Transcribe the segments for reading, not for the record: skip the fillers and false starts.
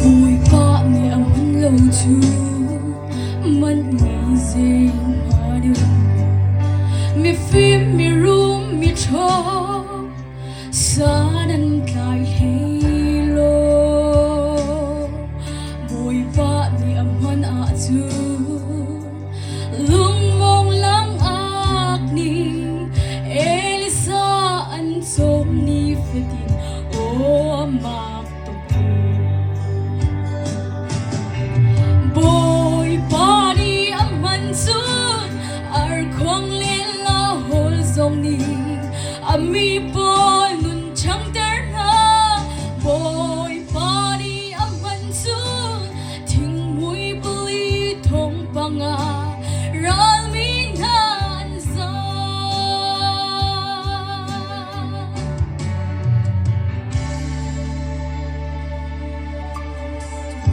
bùi bạ ni âm lâu chu mất ngày gì mà được mi phim mi room mi cho xa đan cài hay lo bùi bạ ni âm hân ạ chu lung mong lang ak ni Elisa an som ni fetin o mak to boy body aman sun ar khong le la hol zong ni ami boy nun chang ter na boy body aman sun thing mui buli thong panga ral mi nan za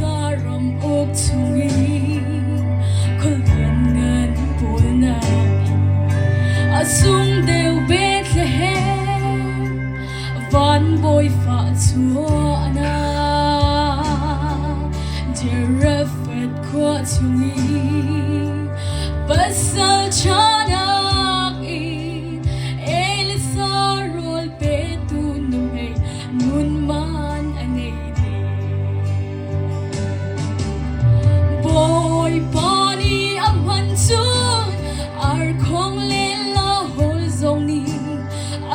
daram ok chungi khol yan ngan pol na asung deu Bethlehem van boy fa chuana jerafet kwa chungi pasal chanak in Elisa rol petu numei nun man anei boy body aman sun ar khong le la hol zong ni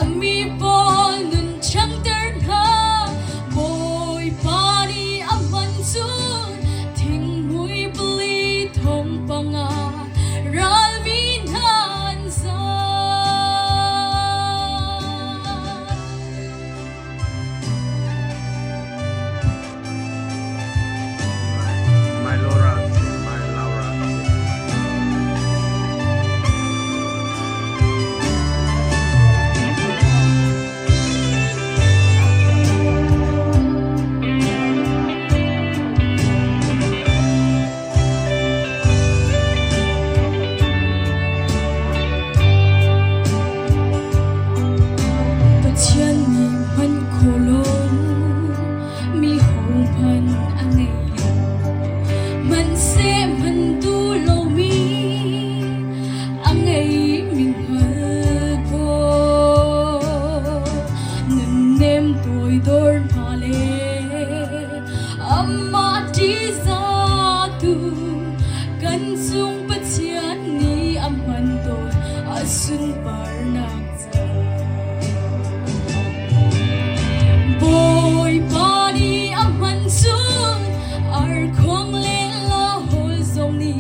ami bol nun chang ter na boy body aman sun thing mui bli thong panga ral mi nan za My Laura, my Laura. Pathian ni man kolong mi hong pan anei man se man du lo mi anei min hal bo nan nem toy dor phale amma ti za tu kan sung pathian ni amman do asun par nak boy body aman sun ar khong le la hol zong ni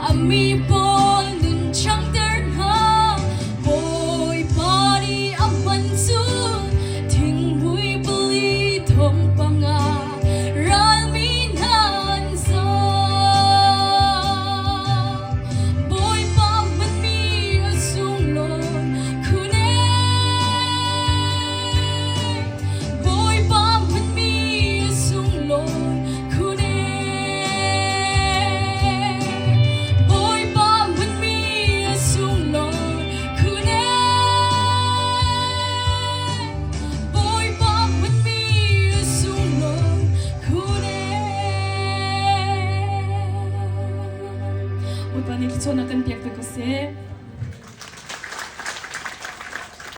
ami bol nun chang ter na boy body aman sun thing mui bli thong panga ral mi nan za boy pa man mi asung lon khune boy pa man mi sung lon khune boy pa man mi sung lon khune boy pa man mi sung lon khune oi pa ni kichona kan piak pe ko se